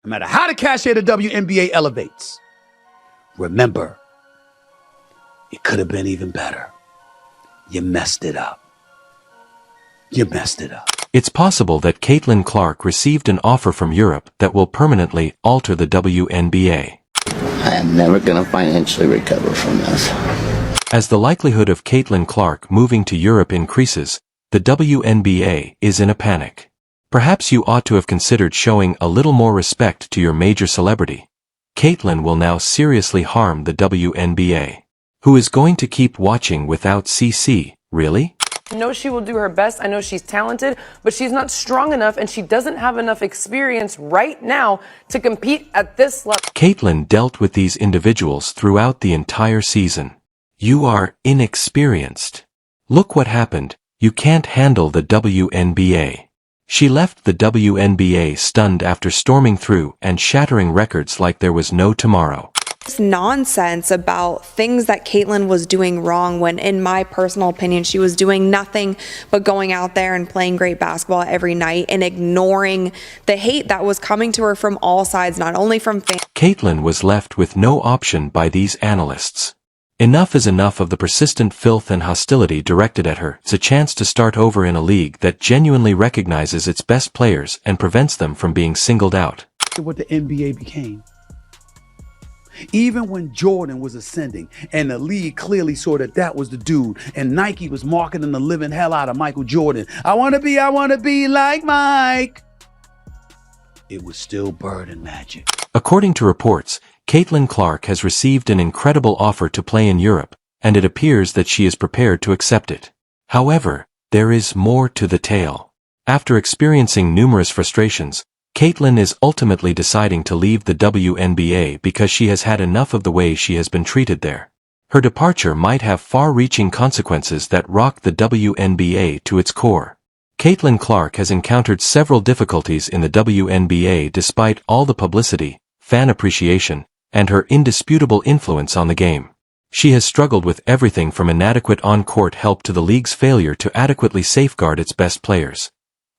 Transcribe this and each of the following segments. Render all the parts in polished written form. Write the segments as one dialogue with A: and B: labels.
A: No matter how the cachet of the WNBA elevates, remember, it could have been even better. You messed it up. You messed it up.
B: It's possible that Caitlin Clark received an offer from Europe that will permanently alter the WNBA.
C: I am never going to financially recover from this.
B: As the likelihood of Caitlin Clark moving to Europe increases, the WNBA is in a panic. Perhaps you ought to have considered showing a little more respect to your major celebrity. Caitlin will now seriously harm the WNBA. Who is going to keep watching without CC, really?
D: I know she will do her best. I know she's talented, but she's not strong enough and she doesn't have enough experience right now to compete at this level.
B: Caitlin dealt with these individuals throughout the entire season. You are inexperienced. Look what happened. You can't handle the WNBA. She left the WNBA stunned after storming through and shattering records like there was no tomorrow.
E: Nonsense about things that Caitlin was doing wrong when, in my personal opinion, she was doing nothing but going out there and playing great basketball every night and ignoring the hate that was coming to her from all sides, not only from fans.
B: Caitlin was left with no option by these analysts. Enough is enough of the persistent filth and hostility directed at her. It's a chance to start over in a league that genuinely recognizes its best players and prevents them from being singled out.
A: What the NBA became. Even when Jordan was ascending and the league clearly saw that that was the dude and Nike was marketing the living hell out of Michael Jordan. I want to be like Mike. It was still Bird and Magic.
B: According to reports, Caitlin Clark has received an incredible offer to play in Europe, and it appears that she is prepared to accept it. However, there is more to the tale. After experiencing numerous frustrations, Caitlin is ultimately deciding to leave the WNBA because she has had enough of the way she has been treated there. Her departure might have far-reaching consequences that rock the WNBA to its core. Caitlin Clark has encountered several difficulties in the WNBA despite all the publicity, fan appreciation, and her indisputable influence on the game. She has struggled with everything from inadequate on-court help to the league's failure to adequately safeguard its best players.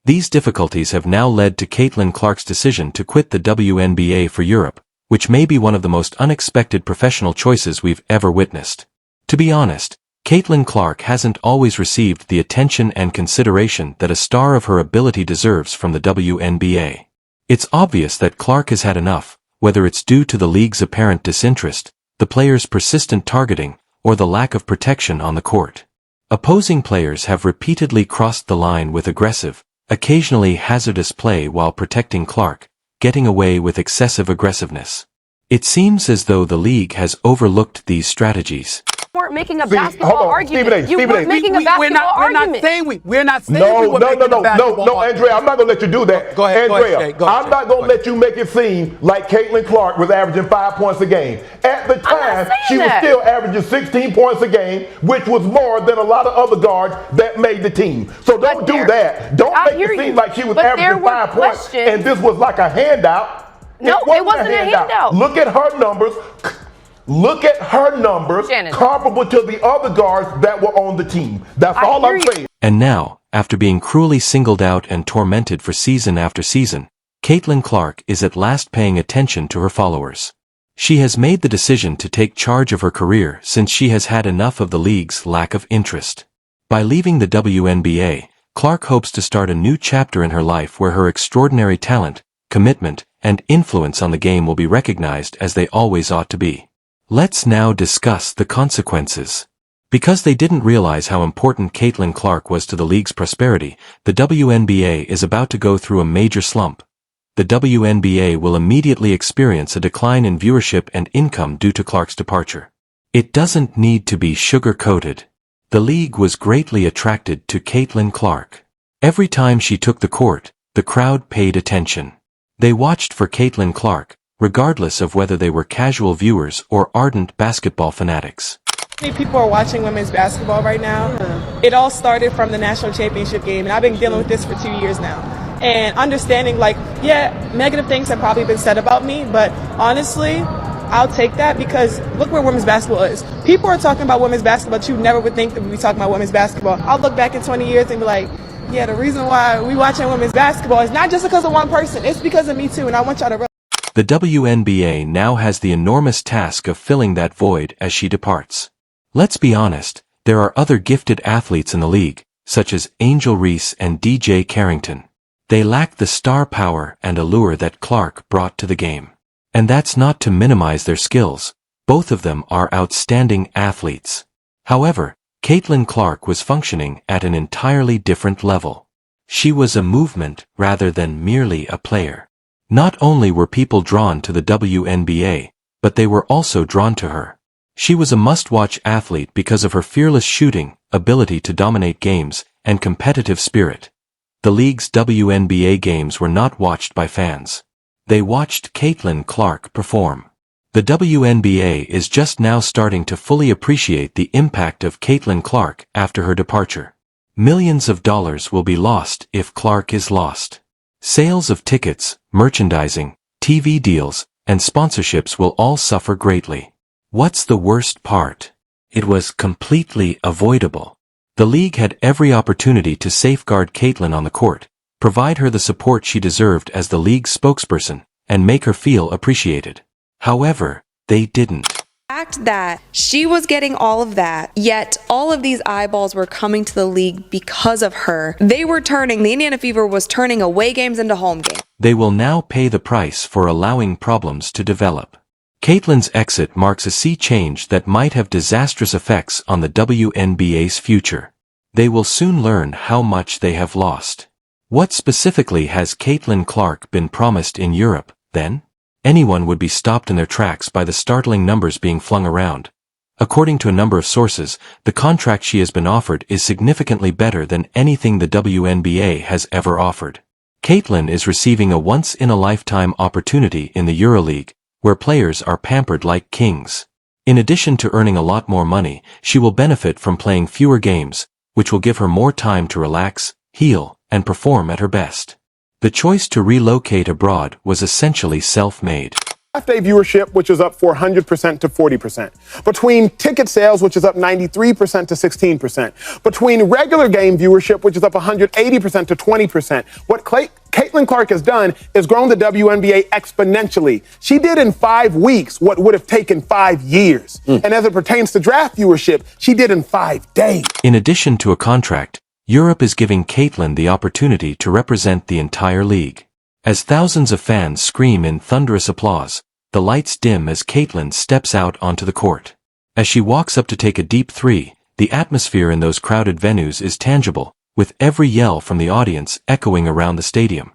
B: These difficulties have now led to Caitlin Clark's decision to quit the WNBA for Europe, which may be one of the most unexpected professional choices we've ever witnessed. To be honest, Caitlin Clark hasn't always received the attention and consideration that a star of her ability deserves from the WNBA. It's obvious that Clark has had enough, whether it's due to the league's apparent disinterest, the players' persistent targeting, or the lack of protection on the court. Opposing players have repeatedly crossed the line with aggressive, occasionally hazardous play while protecting Clark, getting away with excessive aggressiveness. It seems as though the league has overlooked these strategies.
D: You weren't making a basketball argument. You weren't making a basketball argument.
A: We're not saying we were making a basketball
F: No, Andrea, I'm not going to let you do that.
A: Go ahead,
F: Andrea, I'm not going to let you make it seem like Caitlin Clark was averaging 5 points a game. At the time, she was still averaging 16 points a game, which was more than a lot of other guards that made the team. So don't do that. Don't make it seem like she was averaging 5 points and this was like a handout.
D: No, it wasn't a handout.
F: Look at her numbers. Look at her numbers comparable to the other guards that were on the team. That's all I'm saying.
B: And now, after being cruelly singled out and tormented for season after season, Caitlin Clark is at last paying attention to her followers. She has made the decision to take charge of her career since she has had enough of the league's lack of interest. By leaving the WNBA, Clark hopes to start a new chapter in her life where her extraordinary talent, commitment, and influence on the game will be recognized as they always ought to be. Let's now discuss the consequences. Because they didn't realize how important Caitlin Clark was to the league's prosperity, the WNBA is about to go through a major slump. The WNBA will immediately experience a decline in viewership and income due to Clark's departure. It doesn't need to be sugar-coated. The league was greatly attracted to Caitlin Clark. Every time she took the court, the crowd paid attention. They watched for Caitlin Clark, regardless of whether they were casual viewers or ardent basketball fanatics.
G: Many people are watching women's basketball right now. It all started from the national championship game, and I've been dealing with this for 2 years now. And understanding, like, yeah, negative things have probably been said about me, but honestly, I'll take that because look where women's basketball is. People are talking about women's basketball, but you never would think that we'd be talking about women's basketball. I'll look back in 20 years and be like, yeah, the reason why we watching women's basketball is not just because of one person, it's because of me too, and I want y'all to realize
B: The WNBA now has the enormous task of filling that void as she departs. Let's be honest, there are other gifted athletes in the league, such as Angel Reese and DJ Carrington. They lack the star power and allure that Clark brought to the game. And that's not to minimize their skills. Both of them are outstanding athletes. However, Caitlin Clark was functioning at an entirely different level. She was a movement rather than merely a player. Not only were people drawn to the WNBA, but they were also drawn to her. She was a must-watch athlete because of her fearless shooting, ability to dominate games, and competitive spirit. The league's WNBA games were not watched by fans. They watched Caitlin Clark perform. The WNBA is just now starting to fully appreciate the impact of Caitlin Clark after her departure. Millions of dollars will be lost if Clark is lost. Sales of tickets, merchandising, TV deals, and sponsorships will all suffer greatly. What's the worst part? It was completely avoidable. The league had every opportunity to safeguard Caitlin on the court, provide her the support she deserved as the league's spokesperson, and make her feel appreciated. However, they didn't.
E: The fact that she was getting all of that, yet all of these eyeballs were coming to the league because of her. The Indiana Fever was turning away games into home games.
B: They will now pay the price for allowing problems to develop. Caitlin's exit marks a sea change that might have disastrous effects on the WNBA's future. They will soon learn how much they have lost. What specifically has Caitlin Clark been promised in Europe, then? Anyone would be stopped in their tracks by the startling numbers being flung around. According to a number of sources, the contract she has been offered is significantly better than anything the WNBA has ever offered. Caitlin is receiving a once-in-a-lifetime opportunity in the EuroLeague, where players are pampered like kings. In addition to earning a lot more money, she will benefit from playing fewer games, which will give her more time to relax, heal, and perform at her best. The choice to relocate abroad was essentially self-made.
H: Draft day viewership, which is up 400% to 40%. Between ticket sales, which is up 93% to 16%. Between regular game viewership, which is up 180% to 20%. What Caitlin Clark has done is grown the WNBA exponentially. She did in 5 weeks what would have taken 5 years. And as it pertains to draft viewership, she did in 5 days.
B: In addition to a contract, Europe is giving Caitlin the opportunity to represent the entire league. As thousands of fans scream in thunderous applause, the lights dim as Caitlin steps out onto the court. As she walks up to take a deep three, the atmosphere in those crowded venues is tangible, with every yell from the audience echoing around the stadium.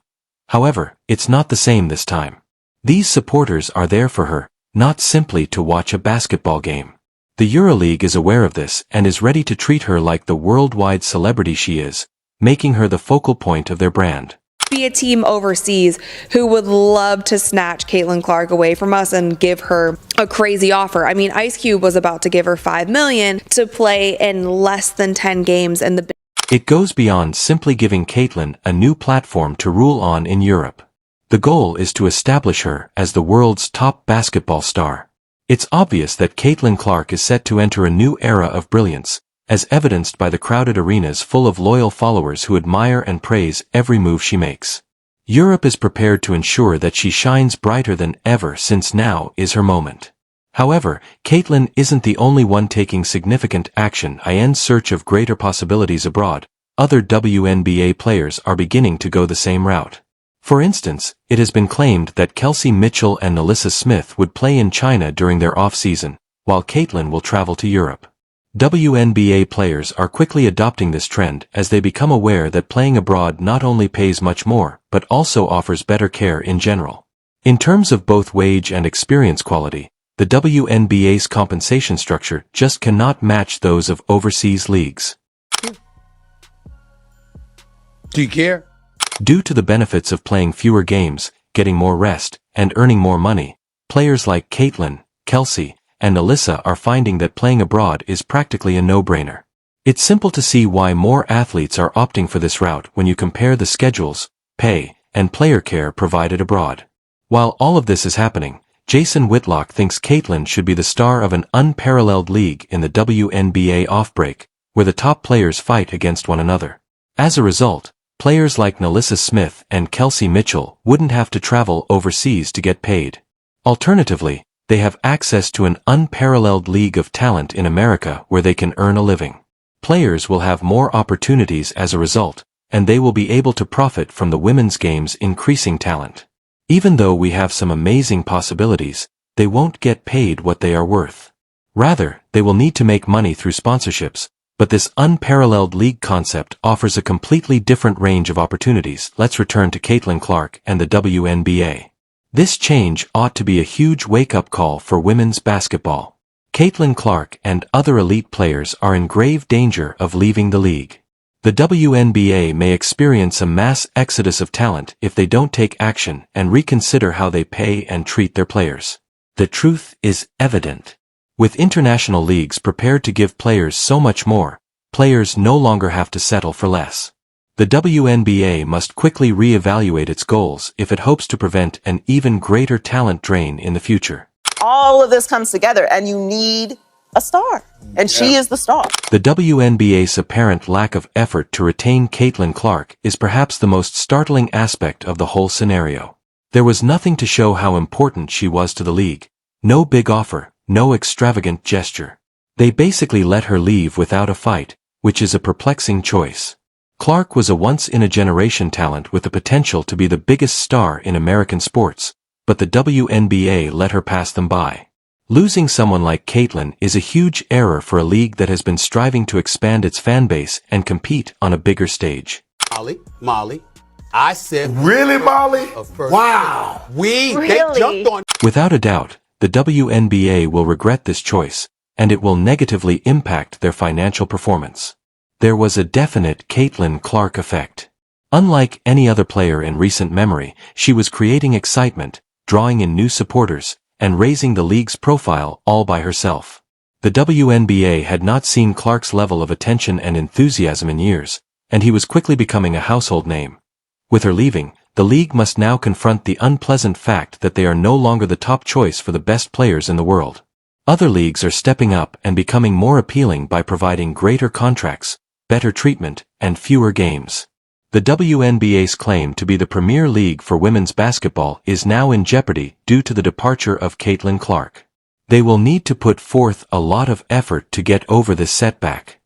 B: However, it's not the same this time. These supporters are there for her, not simply to watch a basketball game. The EuroLeague is aware of this and is ready to treat her like the worldwide celebrity she is, making her the focal point of their brand.
E: Be a team overseas who would love to snatch Caitlin Clark away from us and give her a crazy offer. I mean, Ice Cube was about to give her $5 million to play in less than 10 games in the...
B: It goes beyond simply giving Caitlin a new platform to rule on in Europe. The goal is to establish her as the world's top basketball star. It's obvious that Caitlin Clark is set to enter a new era of brilliance, as evidenced by the crowded arenas full of loyal followers who admire and praise every move she makes. Europe is prepared to ensure that she shines brighter than ever, since now is her moment. However, Caitlin isn't the only one taking significant action in search of greater possibilities abroad. Other WNBA players are beginning to go the same route. For instance, it has been claimed that Kelsey Mitchell and Alyssa Smith would play in China during their off-season, while Caitlin will travel to Europe. WNBA players are quickly adopting this trend as they become aware that playing abroad not only pays much more, but also offers better care in general. In terms of both wage and experience quality, the WNBA's compensation structure just cannot match those of overseas leagues.
A: Do you care?
B: Due to the benefits of playing fewer games, getting more rest, and earning more money, players like Caitlin, Kelsey, and Alyssa are finding that playing abroad is practically a no-brainer. It's simple to see why more athletes are opting for this route when you compare the schedules, pay, and player care provided abroad. While all of this is happening, Jason Whitlock thinks Caitlin should be the star of an unparalleled league in the WNBA off-break, where the top players fight against one another. As a result, Players like Nalissa Smith and Kelsey Mitchell wouldn't have to travel overseas to get paid. Alternatively, they have access to an unparalleled league of talent in America where they can earn a living. Players will have more opportunities as a result, and they will be able to profit from the women's game's increasing talent. Even though we have some amazing possibilities, they won't get paid what they are worth. Rather, they will need to make money through sponsorships, but this unparalleled league concept offers a completely different range of opportunities. Let's return to Caitlin Clark and the WNBA. This change ought to be a huge wake-up call for women's basketball. Caitlin Clark and other elite players are in grave danger of leaving the league. The WNBA may experience a mass exodus of talent if they don't take action and reconsider how they pay and treat their players. The truth is evident. With international leagues prepared to give players so much more, players no longer have to settle for less. The WNBA must quickly re-evaluate its goals if it hopes to prevent an even greater talent drain in the future.
I: All of this comes together and you need a star. And she is the star.
B: The WNBA's apparent lack of effort to retain Caitlin Clark is perhaps the most startling aspect of the whole scenario. There was nothing to show how important she was to the league. No big offer, no extravagant gesture. They basically let her leave without a fight, which is a perplexing choice. Clark was a once-in-a-generation talent with the potential to be the biggest star in American sports, but the WNBA let her pass them by. Losing someone like Caitlin is a huge error for a league that has been striving to expand its fan base and compete on a bigger stage.
A: Molly, I said...
F: Really, Molly? Wow.
A: They jumped on...
B: Without a doubt, the WNBA will regret this choice, and it will negatively impact their financial performance. There was a definite Caitlin Clark effect. Unlike any other player in recent memory, she was creating excitement, drawing in new supporters, and raising the league's profile all by herself. The WNBA had not seen Clark's level of attention and enthusiasm in years, and he was quickly becoming a household name. With her leaving, the league must now confront the unpleasant fact that they are no longer the top choice for the best players in the world. Other leagues are stepping up and becoming more appealing by providing greater contracts, better treatment, and fewer games. The WNBA's claim to be the premier league for women's basketball is now in jeopardy due to the departure of Caitlin Clark. They will need to put forth a lot of effort to get over this setback.